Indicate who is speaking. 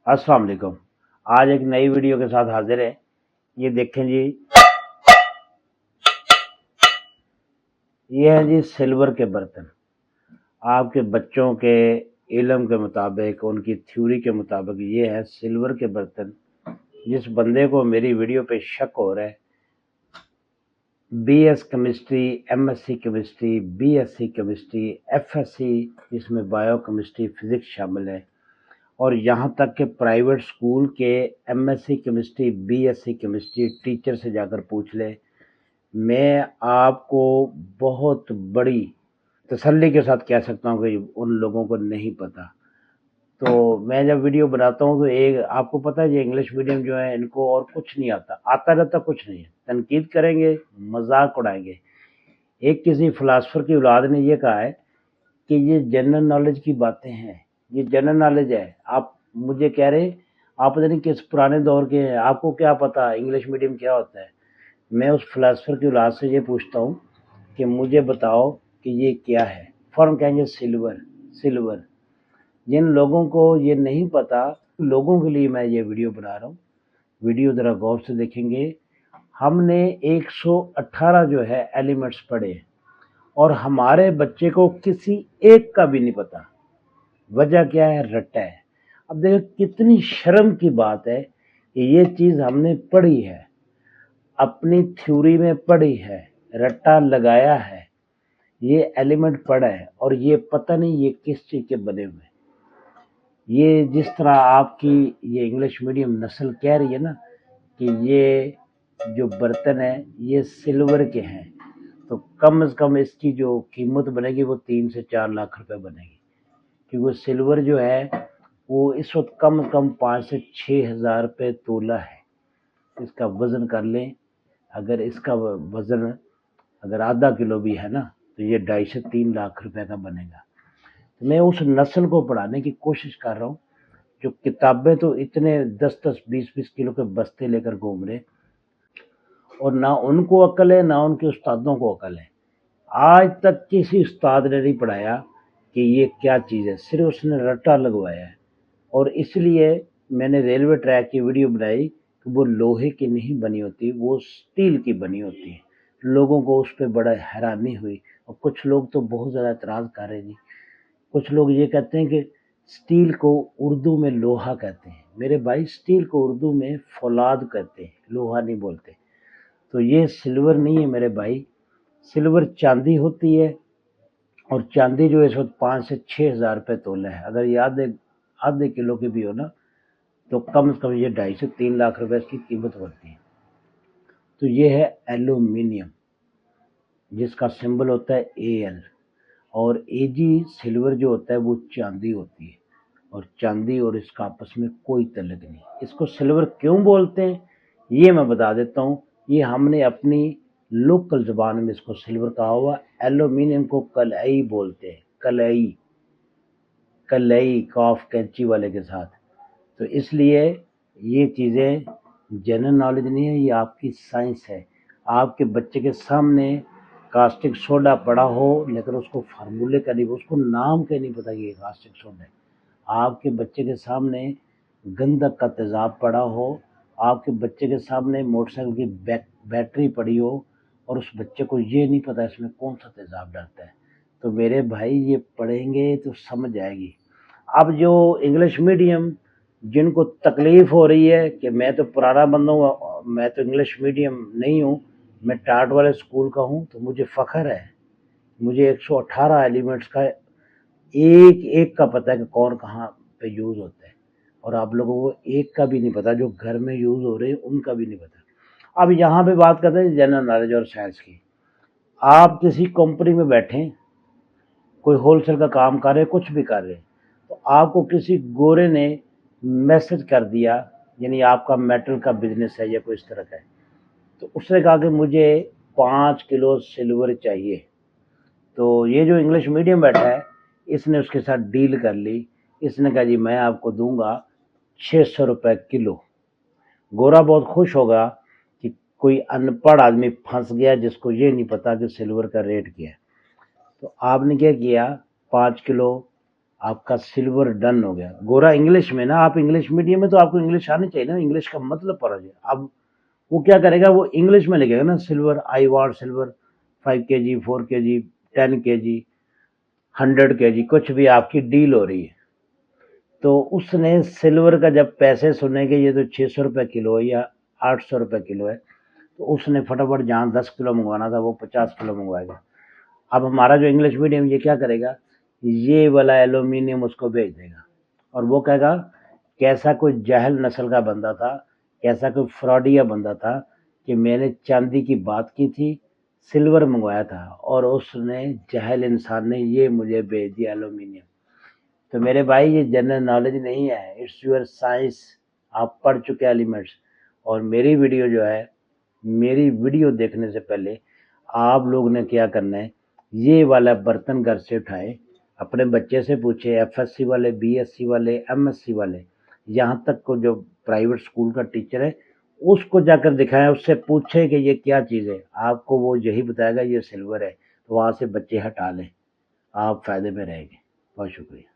Speaker 1: अस्सलाम वालेकुम। आज एक नई वीडियो के साथ हाजिर है। ये देखें जी, ये हैं जी सिल्वर के बर्तन। आपके बच्चों के इल्म के मुताबिक, उनकी थ्योरी के मुताबिक ये है सिल्वर के बर्तन। जिस बंदे को मेरी वीडियो पे शक हो रहा है, BS chemistry, MSc chemistry, BSc chemistry, FSc, जिसमें बायो केमिस्ट्री, फिजिक्स शामिल है, और यहाँ तक कि प्राइवेट स्कूल के MSc chemistry, BSc chemistry teacher से जाकर पूछ ले। मैं आपको बहुत बड़ी तसल्ली के साथ कह सकता हूँ कि उन लोगों को नहीं पता। तो मैं जब वीडियो बनाता हूँ तो एक आपको पता है, ये इंग्लिश मीडियम जो है इनको और कुछ नहीं आता रहता कुछ नहीं है। तनकीद करेंगे, मजाक उड़ाएंगे। एक किसी फिलासफर की औलाद ने ये कहा है कि ये जनरल नॉलेज की बातें हैं, ये जनरल नॉलेज है। आप मुझे कह रहे आप पता नहीं किस पुराने दौर के हैं, आपको क्या पता इंग्लिश मीडियम क्या होता है। मैं उस फिलासफर की औलाद से ये पूछता हूँ कि मुझे बताओ कि ये क्या है। फौरन कहेंगे सिल्वर। सिल्वर जिन लोगों को ये नहीं पता, लोगों के लिए मैं ये वीडियो बना रहा हूँ। वीडियो ज़रा गौर से देखेंगे। हमने 118 जो है एलिमेंट्स पढ़े और हमारे बच्चे को किसी एक का भी नहीं पता। वजह क्या है? रट्टा है। अब देखो कितनी शर्म की बात है कि ये चीज़ हमने पढ़ी है, अपनी थ्योरी में पढ़ी है, रट्टा लगाया है, ये एलिमेंट पढ़ा है और ये पता नहीं ये किस चीज़ के बने हुए। ये जिस तरह आपकी ये इंग्लिश मीडियम नस्ल कह रही है ना कि ये जो बर्तन है ये सिल्वर के हैं, तो कम से कम इसकी जो कीमत बनेगी वो 3 से 4 लाख रुपए बनेगी। क्योंकि सिल्वर जो है वो इस वक्त कम से कम 5 से 6 हज़ार रुपये तोला है। इसका वज़न कर लें, अगर इसका वज़न अगर आधा किलो भी है ना तो ये 2.5 से 3 लाख रुपए का बनेगा। तो मैं उस नस्ल को पढ़ाने की कोशिश कर रहा हूँ जो किताबें तो इतने 10-10, 20-20 किलो के बस्ते लेकर घूम रहे, और ना उनको अकल है ना उनके उस्तादों को अकल है। आज तक किसी उस्ताद ने नहीं पढ़ाया कि ये क्या चीज़ है, सिर्फ उसने रट्टा लगवाया है। और इसलिए मैंने रेलवे ट्रैक की वीडियो बनाई कि वो लोहे की नहीं बनी होती, वो स्टील की बनी होती है। लोगों को उस पर बड़ा हैरानी हुई और कुछ लोग तो बहुत ज़्यादा एतराज़ कर रहे जी। कुछ लोग ये कहते हैं कि स्टील को उर्दू में लोहा कहते हैं। मेरे भाई, स्टील को उर्दू में फौलाद कहते हैं, लोहा नहीं बोलते। तो ये सिल्वर नहीं है मेरे भाई, सिल्वर चांदी होती है, और चांदी जो इस वक्त 5 से 6 हज़ार रुपये तोला है। अगर ये आधे किलो की भी हो ना तो कम से कम ये 2.5 से 3 लाख रुपए इसकी कीमत बढ़ती है। तो ये है एल्यूमिनियम, जिसका सिंबल होता है AL, और AG सिल्वर जो होता है वो चांदी होती है, और चांदी और इसका आपस में कोई तल्लुक नहीं। इसको सिल्वर क्यों बोलते हैं ये मैं बता देता हूँ। ये हमने अपनी लोकल ज़बान में इसको सिल्वर कहा हुआ। एल्यूमिनियम को कलई बोलते हैं, कलई, कलई कॉफ कैंची वाले के साथ। तो इसलिए ये चीज़ें जनरल नॉलेज नहीं है, ये आपकी साइंस है। आपके बच्चे के सामने कास्टिक सोडा पड़ा हो लेकिन उसको फार्मूले का नहीं, उसको नाम का नहीं पता कि ये कास्टिक सोडा है। आपके बच्चे के सामने गंधक का तेज़ाब पड़ा हो, आपके बच्चे के सामने मोटरसाइकिल की बैटरी पड़ी हो और उस बच्चे को ये नहीं पता इसमें कौन सा तेज़ाब डलता है, तो मेरे भाई ये पढ़ेंगे तो समझ आएगी। अब जो इंग्लिश मीडियम जिनको तकलीफ़ हो रही है कि मैं तो पुराना बंदा हूँ, मैं तो इंग्लिश मीडियम नहीं हूँ, मैं टाट वाले स्कूल का हूँ, तो मुझे फ़ख्र है। मुझे 118 एलिमेंट्स का एक एक का पता है कि कौन कहाँ पे यूज़ होता है, और आप लोगों को एक का भी नहीं पता, जो घर में यूज़ हो रहे हैं उनका भी नहीं पता। अब यहाँ पे बात करते हैं जनरल नॉलेज और साइंस की। आप किसी कंपनी में बैठे, कोई होलसेल का काम कर रहे, कुछ भी कर रहे, तो आपको किसी गोरे ने मैसेज कर दिया, यानी आपका मेटल का बिजनेस है या कोई इस तरह का है, तो उसने कहा कि मुझे 5 किलो सिल्वर चाहिए। तो ये जो इंग्लिश मीडियम बैठा है इसने उसके साथ डील कर ली। इसने कहा जी मैं आपको दूंगा 600 रुपये किलो। गोरा बहुत खुश होगा कि कोई अनपढ़ आदमी फंस गया जिसको ये नहीं पता कि सिल्वर का रेट क्या है। तो आपने क्या किया, 5 किलो آپ کا سلور ڈن ہو گیا. گورا انگلش میں نا، آپ انگلش میڈیم میں تو آپ کو انگلش آنی چاہیے نا، انگلش کا مطلب پڑھا جائے. اب وہ کیا کرے گا، وہ انگلش میں لکھے گا نا silver, I want silver 5 kg 4 kg 10 kg 100 kg، کچھ بھی آپ کی ڈیل ہو رہی ہے. تو اس نے سلور کا جب پیسے سننے کے یہ تو 600 روپے کلو ہے یا 800 روپے کلو ہے، تو اس نے فٹافٹ جہاں 10 کلو منگوانا تھا وہ 50 کلو منگوائے گا. اب ہمارا جو انگلش میڈیم یہ کیا کرے گا، یہ والا ایلومینیم اس کو بھیج دے گا، اور وہ کہے گا کیسا کوئی جاہل نسل کا بندہ تھا، کیسا کوئی فراڈیا بندہ تھا کہ میں نے چاندی کی بات کی تھی، سلور منگوایا تھا، اور اس نے جاہل انسان نے یہ مجھے بھیج دیا ایلومینیم. تو میرے بھائی یہ جنرل نالج نہیں ہے، اٹس یور سائنس. آپ پڑھ چکے ایلیمنٹس. اور میری ویڈیو جو ہے، میری ویڈیو دیکھنے سے پہلے آپ لوگ نے کیا کرنا ہے، یہ والا برتن گھر سے اٹھائے، اپنے بچے سے پوچھے، ایف ایس سی والے، بی ایس سی والے، ایم ایس سی والے، یہاں تک کو جو پرائیویٹ اسکول کا ٹیچر ہے اس کو جا کر دکھائیں، اس سے پوچھے کہ یہ کیا چیز ہے. آپ کو وہ یہی بتائے گا یہ سلور ہے. تو وہاں سے بچے ہٹا لیں، آپ فائدے میں رہیں گے. بہت شکریہ.